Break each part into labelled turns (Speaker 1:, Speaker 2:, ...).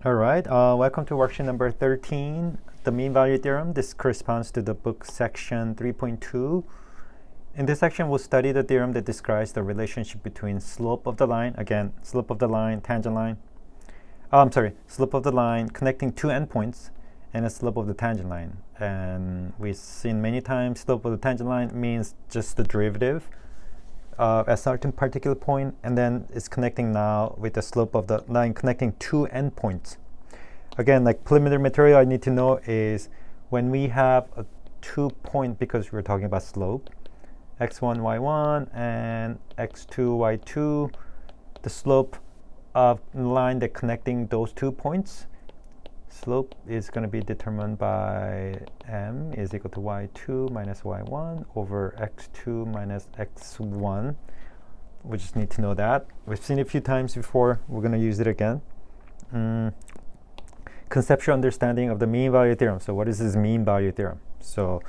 Speaker 1: All right, welcome to worksheet number 13, the mean value theorem. This corresponds to the book section 3.2. In this section, we'll study the theorem that describes the relationship between slope of the line, again, slope of the line, tangent line. Slope of the line connecting two endpoints and a slope of the tangent line. And we've seen many times slope of the tangent line means just the derivative at a certain particular point, and then it's connecting now with the slope of the line connecting two endpoints. Again, like preliminary material I need to know is when we have a 2 point, because we're talking about slope, x1, y1, and x2, y2, the slope of the line that connecting those 2 points, slope is going to be determined by m is equal to y2 minus y1 over x2 minus x1. We just need to know that. We've seen it a few times before. We're going to use it again. Conceptual understanding of the mean value theorem. So what is this mean value theorem? So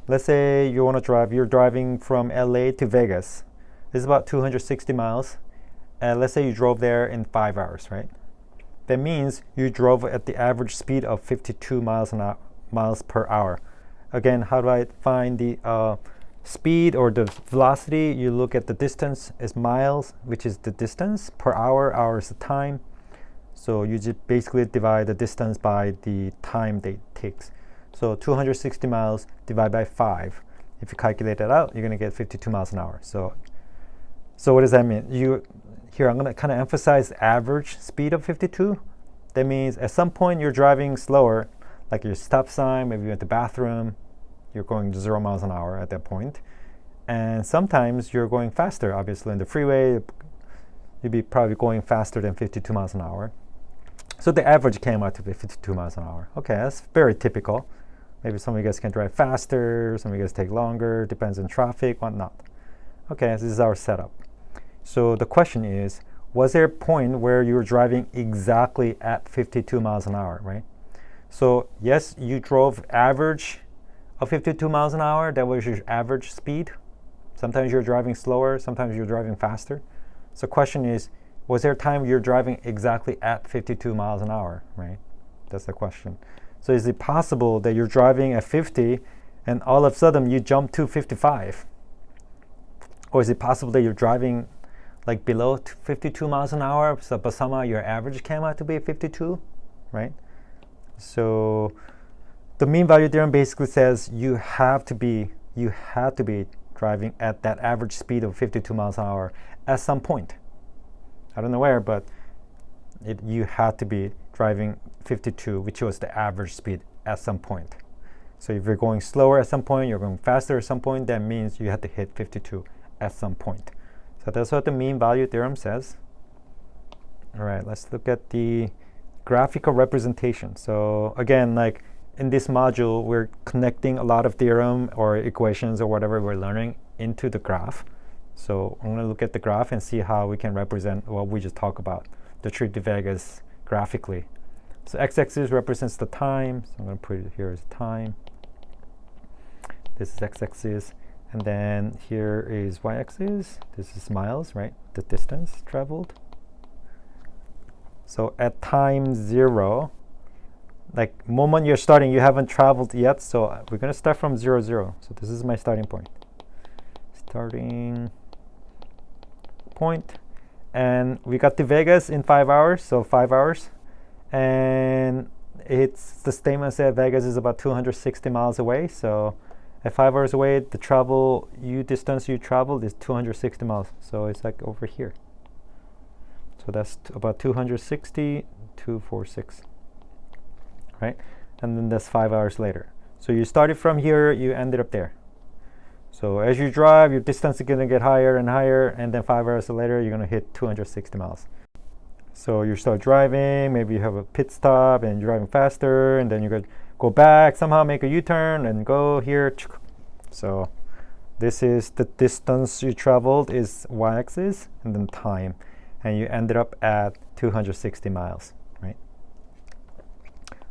Speaker 1: let's say you want to drive. You're driving from LA to Vegas. It's about 260 miles. And let's say you drove there in 5 hours, right? That means you drove at the average speed of 52 miles per hour. Again, how do I find the speed or the velocity? You look at the distance is miles, which is the distance, per hour. Hour is the time. So you just basically divide the distance by the time that it takes. So 260 miles divided by 5. If you calculate that out, you're going to get 52 miles an hour. So what does that mean? Here, I'm going to kind of emphasize the average speed of 52. That means at some point you're driving slower, like your stop sign, maybe you're at the bathroom, you're going 0 miles an hour at that point. And sometimes you're going faster. Obviously, in the freeway, you'd be probably going faster than 52 miles an hour. So the average came out to be 52 miles an hour. Okay, that's very typical. Maybe some of you guys can drive faster, some of you guys take longer, depends on traffic, whatnot. Okay, this is our setup. So the question is, was there a point where you were driving exactly at 52 miles an hour, right? So yes, you drove average of 52 miles an hour. That was your average speed. Sometimes you're driving slower, sometimes you're driving faster. So the question is, was there a time you're driving exactly at 52 miles an hour, right? That's the question. So is it possible that you're driving at 50 and all of a sudden you jump to 55? Or is it possible that you're driving like below 52 miles an hour, but somehow your average came out to be 52, right? So the mean value theorem basically says you have to be driving at that average speed of 52 miles an hour at some point. I don't know where, but you had to be driving 52, which was the average speed at some point. So if you're going slower at some point, you're going faster at some point, that means you had to hit 52 at some point. So that's what the mean value theorem says. All right, let's look at the graphical representation. So again, like in this module, we're connecting a lot of theorem or equations or whatever we're learning into the graph. So I'm going to look at the graph and see how we can represent what we just talked about, the trip to Vegas graphically. So x-axis represents the time. So I'm going to put it here as time. This is x-axis. And then here is y-axis. This is miles, right? The distance traveled. So at time 0, like moment you're starting, you haven't traveled yet. So we're going to start from 0, 0. So this is my starting point. Starting point. And we got to Vegas in 5 hours. So 5 hours. And it's the statement said Vegas is about 260 miles away. So at 5 hours away, the distance you traveled is 260 miles. So it's like over here. So that's about 260, 246, right? And then that's 5 hours later. So you started from here, you ended up there. So as you drive, your distance is going to get higher and higher, and then 5 hours later, you're going to hit 260 miles. So you start driving, maybe you have a pit stop, and you're driving faster, and then you go back, somehow make a U-turn, and go here. So this is the distance you traveled is y-axis, and then time. And you ended up at 260 miles, right?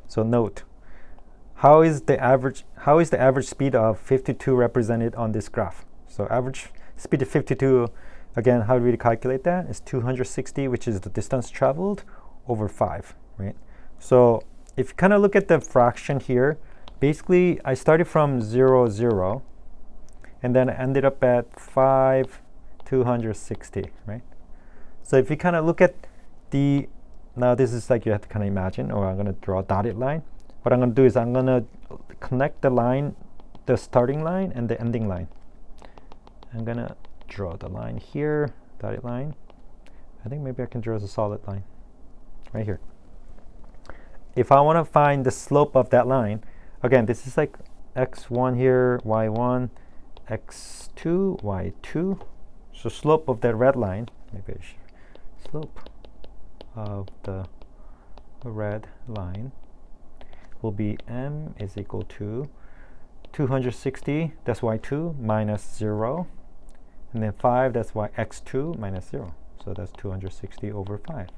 Speaker 1: So note, how is the average speed of 52 represented on this graph? So average speed of 52, again, how do we calculate that? It's 260, which is the distance traveled, over 5, right? So if you kind of look at the fraction here, basically I started from 0, 0, and then I ended up at 5, 260, right? So if you kind of look at the, now this is like you have to kind of imagine, or I'm going to draw a dotted line. What I'm going to do is I'm going to connect the line, the starting line and the ending line. I'm going to draw the line here, dotted line. I think maybe I can draw a solid line right here. If I want to find the slope of that line, again, this is like x1 here, y1, x2, y2. So slope of that red line, maybe slope of the red line will be m is equal to 260, that's y2, minus 0. And then 5, that's x2 minus 0. So that's 260 over 5.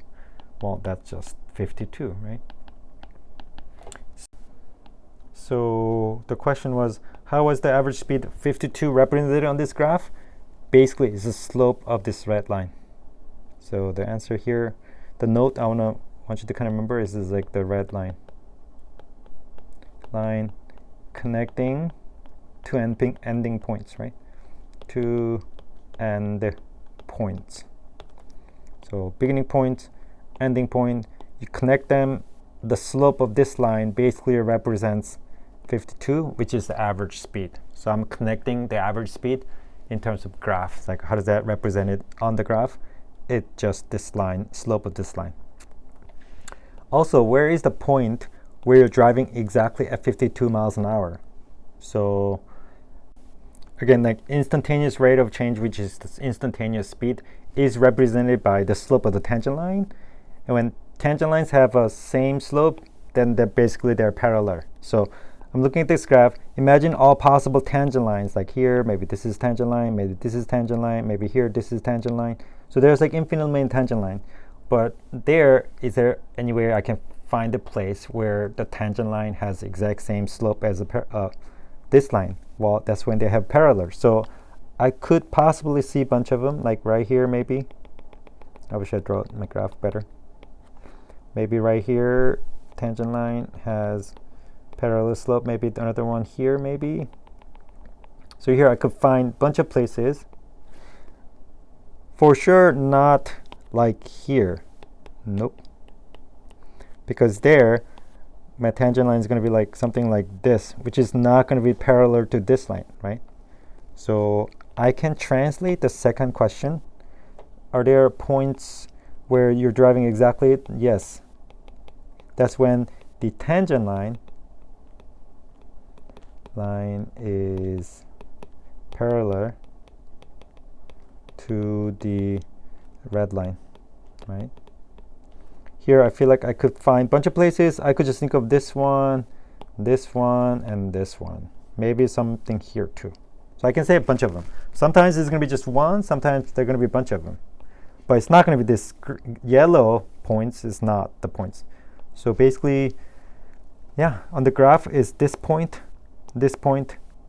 Speaker 1: Well, that's just 52, right? So the question was, how was the average speed 52 represented on this graph? Basically, it's the slope of this red line. So the answer here, the note I want you to kind of remember is like the red line. Line connecting two ending points, right? Two end points. So beginning point, ending point, you connect them. The slope of this line basically represents 52, which is the average speed. So I'm connecting the average speed in terms of graph. Like how does that represent it on the graph? It's just this line, slope of this line. Also, where is the point where you're driving exactly at 52 miles an hour? So again, like instantaneous rate of change, which is this instantaneous speed, is represented by the slope of the tangent line. And when tangent lines have a same slope, then they're parallel. So I'm looking at this graph. Imagine all possible tangent lines, like here, maybe this is tangent line, maybe this is tangent line, maybe here this is tangent line. So there's like infinite many tangent line. But is there anywhere I can find a place where the tangent line has exact same slope as this line? Well, that's when they have parallel. So I could possibly see a bunch of them, like right here maybe. I wish I drew my graph better. Maybe right here, tangent line has parallel slope, maybe another one here maybe. So here I could find a bunch of places. For sure not like here. Nope. Because there, my tangent line is going to be like something like this, which is not going to be parallel to this line, right? So I can translate the second question. Are there points where you're driving exactly it? Yes. That's when the tangent line is parallel to the red line, right? Here I feel like I could find a bunch of places. I could just think of this one, and this one. Maybe something here too. So I can say a bunch of them. Sometimes it's going to be just one, sometimes they're going to be a bunch of them. But it's not going to be this yellow points is not the points. So basically, yeah, on the graph is this point, and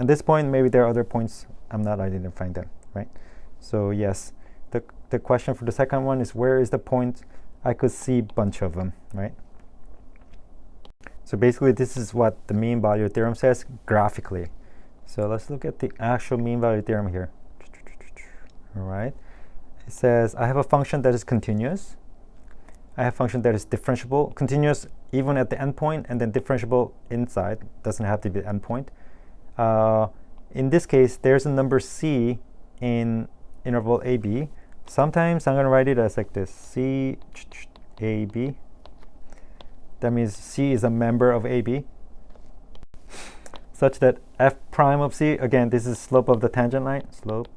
Speaker 1: this point. Maybe there are other points. I'm not identifying them, right? So yes, the question for the second one is where is the point? I could see a bunch of them, right? So basically, this is what the mean value theorem says graphically. So let's look at the actual mean value theorem here. All right. It says I have a function that is continuous. I have a function that is differentiable, continuous even at the endpoint, and then differentiable inside. Doesn't have to be the endpoint. In this case, there's a number c in interval AB. Sometimes I'm going to write it as like this, C, AB. That means C is a member of AB, such that f prime of C, again, this is slope of the tangent line, slope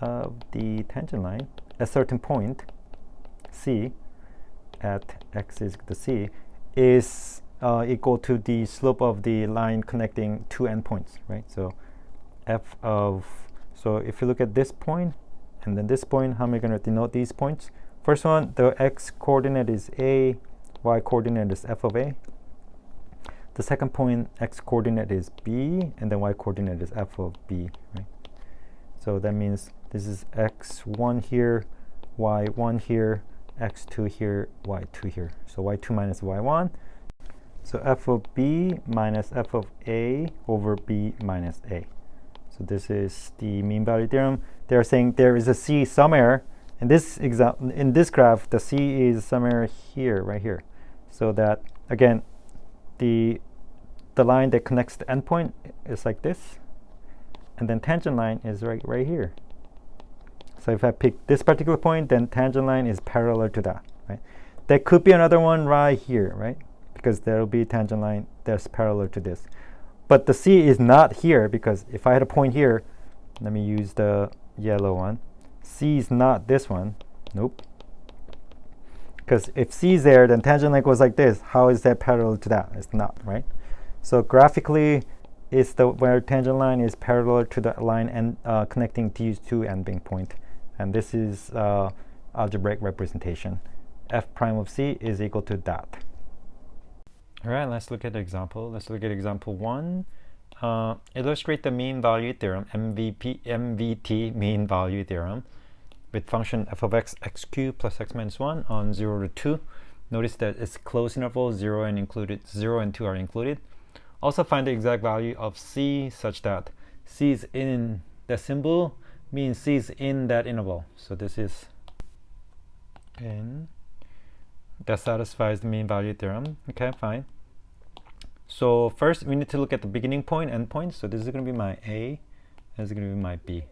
Speaker 1: of the tangent line, at a certain point, C, at x is equal to C, is equal to the slope of the line connecting two endpoints, right? So f of, so if you look at this point, and then this point, how am I going to denote these points? First one, the x coordinate is A, y coordinate is f of A. The second point, x coordinate is B, and then y coordinate is f of B, right? So that means this is x1 here, y1 here, x2 here, y2 here. So y2 minus y1. So f of b minus f of a over b minus a. So this is the mean value theorem. They're saying there is a c somewhere. In this graph, the c is somewhere here, right here. So that, again, the line that connects the endpoint is like this. And then tangent line is right here. So if I pick this particular point, then tangent line is parallel to that, right? There could be another one right here, right? Because there will be tangent line that's parallel to this. But the C is not here, because if I had a point here, let me use the yellow one. C is not this one. Nope. Because if C is there, then tangent line goes like this. How is that parallel to that? It's not, right? So graphically, it's where tangent line is parallel to the line and connecting these two ending point. And this is algebraic representation. F prime of C is equal to that. All right, let's look at the example. Let's look at example 1. Illustrate the mean value theorem, MVT, mean value theorem, with function f of x, x cubed plus x minus 1 on 0 to 2. Notice that it's closed interval, 0 and 2 are included. Also find the exact value of c such that c is in the symbol, means c is in that interval. So this is in. That satisfies the mean value theorem. Okay, fine. So first we need to look at the beginning point, end point. So this is going to be my A, and this is going to be my B,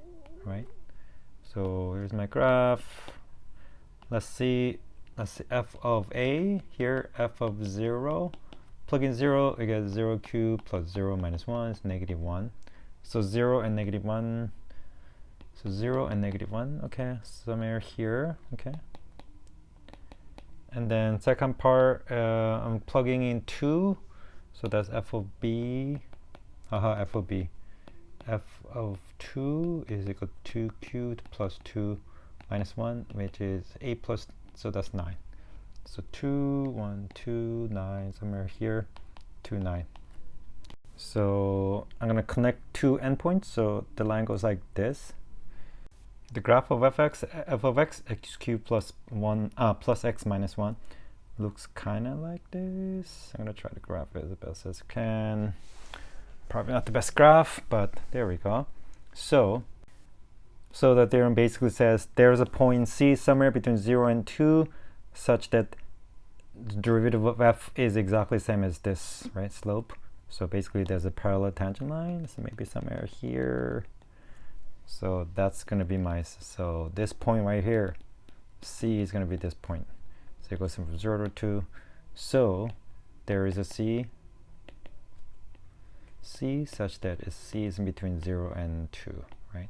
Speaker 1: right? So here's my graph. Let's see f of A here, f of 0. Plug in 0, we get 0 cubed plus 0 minus 1 is negative 1. So 0 and negative 1. So 0 and negative 1, okay, somewhere here, okay. And then second part, I'm plugging in 2. So that's f of b, f of b. F of 2 is equal to 2 cubed plus 2 minus 1, which is 8 plus, so that's 9. So 2, 1, 2, 9, somewhere here, 2, 9. So I'm going to connect two endpoints. So the line goes like this. The graph of f of x, x cubed plus 1, plus x minus 1, looks kind of like this. I'm going to try to graph it as best as I can. Probably not the best graph, but there we go. So the theorem basically says there's a point C somewhere between 0 and 2 such that the derivative of f is exactly the same as this, right, slope. So basically there's a parallel tangent line, so maybe somewhere here. So that's going to be so this point right here, C is going to be this point. So it goes from 0 to 2. So there is a C such that C is in between 0 and 2, right?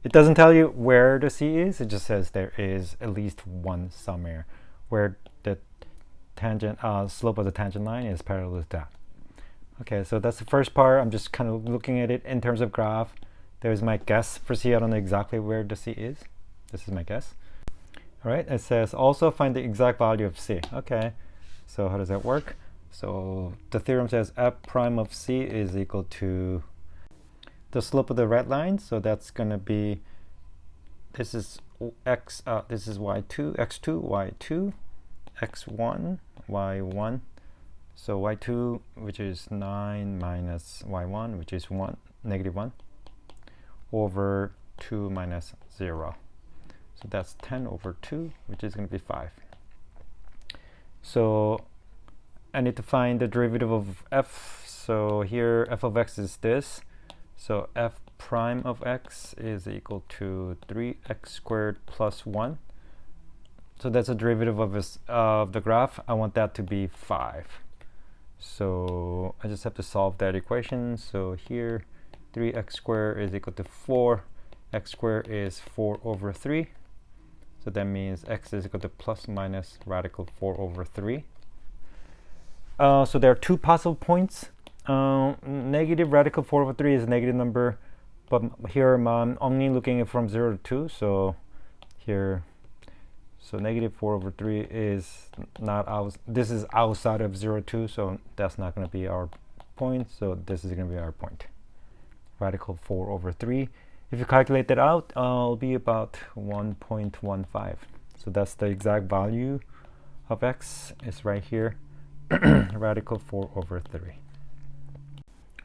Speaker 1: It doesn't tell you where the C is. It just says there is at least one somewhere where the tangent slope of the tangent line is parallel to that. Okay, so that's the first part. I'm just kind of looking at it in terms of graph. There's my guess for C. I don't know exactly where the C is. This is my guess. All right, it says also find the exact value of C. Okay, so how does that work? So the theorem says f prime of C is equal to the slope of the red line. So that's going to be, this is x, this is y2, x2, y2, x1, y1. So y2, which is 9 minus y1, which is 1, negative 1, over 2 minus 0. So that's 10 over 2, which is going to be 5. So I need to find the derivative of f. So here f of x is this. So f prime of x is equal to 3x squared plus 1. So that's a derivative of the graph. I want that to be 5. So I just have to solve that equation. So here 3x squared is equal to 4. X squared is 4 over 3. So that means x is equal to plus minus radical 4 over 3. So there are two possible points. Negative radical 4 over 3 is a negative number, but here I'm only looking at from 0 to 2. So here, so negative 4 over 3 is not out. This is outside of 0 to 2, so that's not going to be our point. So this is going to be our point. Radical 4 over 3. If you calculate that out, it'll be about 1.15. So that's the exact value of x is right here, radical 4 over 3.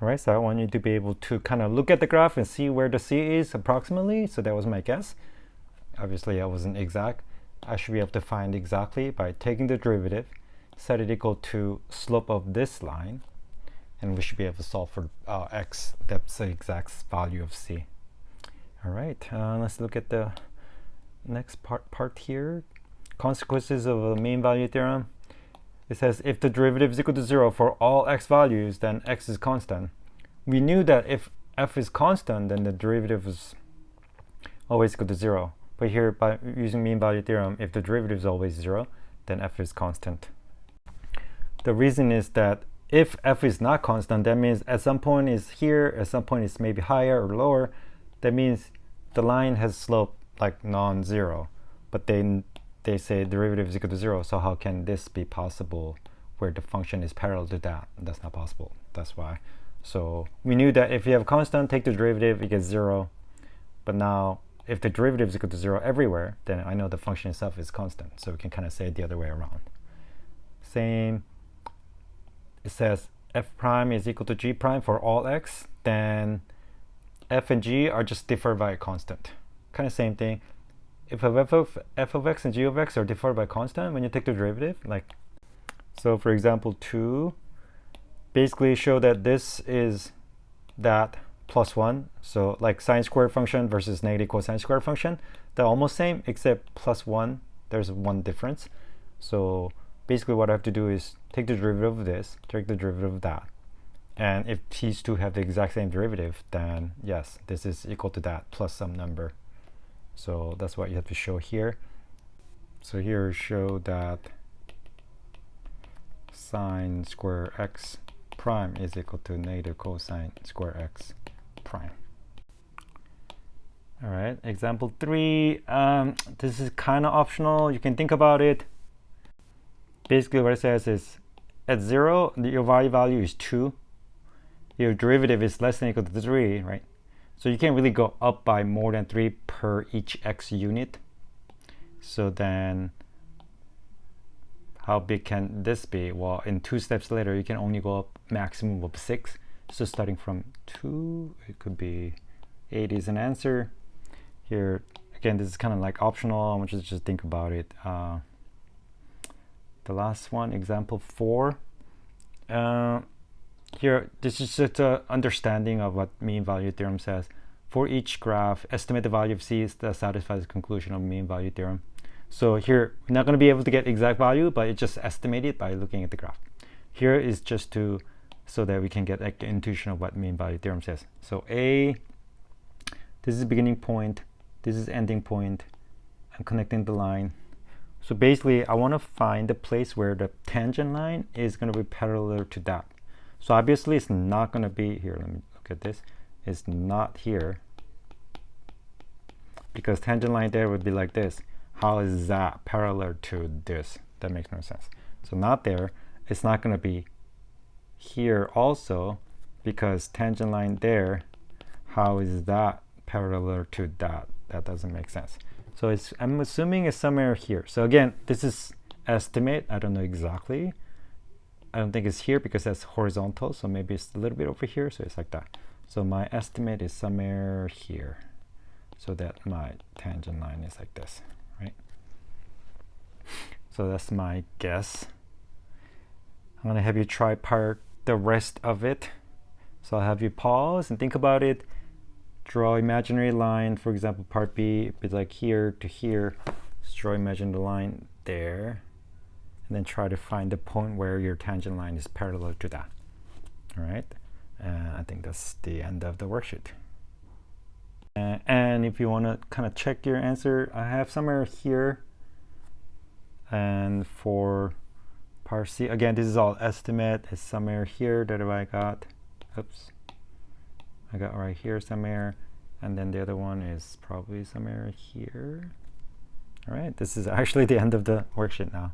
Speaker 1: All right, so I want you to be able to kind of look at the graph and see where the c is approximately. So that was my guess. Obviously, I wasn't exact. I should be able to find exactly by taking the derivative, set it equal to slope of this line, and we should be able to solve for x. That's the exact value of c. All right, let's look at the next part here. Consequences of a mean value theorem. It says if the derivative is equal to 0 for all x values, then x is constant. We knew that if f is constant, then the derivative is always equal to 0. But here, by using mean value theorem, if the derivative is always 0, then f is constant. The reason is that if f is not constant, that means at some point is here, at some point it's maybe higher or lower. That means the line has slope like non-zero. But then they say derivative is equal to 0, so how can this be possible where the function is parallel to that? That's not possible. That's why. So we knew that if you have constant, take the derivative, you get 0. But now, if the derivative is equal to 0 everywhere, then I know the function itself is constant. So we can kind of say it the other way around. Same. It says f prime is equal to g prime for all x. Then f and g are just differed by a constant. Kind of same thing. If f of x and g of x are differed by constant when you take the derivative, like, so for example 2, basically show that this is that plus 1. So like sine squared function versus negative cosine squared function, they're almost same except plus 1. There's one difference. So basically what I have to do is take the derivative of this, take the derivative of that. And if these two have the exact same derivative, then yes, this is equal to that plus some number. So that's what you have to show here. So here show that sine square x prime is equal to negative cosine square x prime. All right, example 3. This is kind of optional. You can think about it. Basically what it says is at 0, your y value is 2. Your derivative is less than or equal to 3, right? So you can't really go up by more than 3 per each x unit. So then how big can this be? Well, in 2 steps later, you can only go up maximum of 6. So starting from 2, it could be 8 is an answer. Here, again, this is kind of like optional. I want you to just think about it. The last one, example 4. Here, this is just an understanding of what mean value theorem says. For each graph, estimate the value of c that satisfies the conclusion of mean value theorem. So here, we're not going to be able to get exact value, but it's just estimated by looking at the graph. Here is just to, so that we can get like the intuition of what mean value theorem says. So A, this is beginning point, this is ending point. I'm connecting the line. So basically, I want to find the place where the tangent line is going to be parallel to that. So obviously, it's not going to be here. Let me look at this. It's not here because tangent line there would be like this. How is that parallel to this? That makes no sense. So not there. It's not going to be here also because tangent line there. How is that parallel to that? That doesn't make sense. So it's, I'm assuming it's somewhere here. So again, this is estimate. I don't know exactly. I don't think it's here because that's horizontal. So maybe it's a little bit over here. So it's like that. So my estimate is somewhere here. So that my tangent line is like this, right? So that's my guess. I'm going to have you try the rest of it. So I'll have you pause and think about it. Draw imaginary line. For example, part B, it's like here to here. Just draw imaginary line there. And then try to find the point where your tangent line is parallel to that. All right. I think that's the end of the worksheet. And if you want to kind of check your answer, I have somewhere here. And for part C, again, this is all estimate. It's somewhere here that I got. Oops. I got right here somewhere. And then the other one is probably somewhere here. All right. This is actually the end of the worksheet now.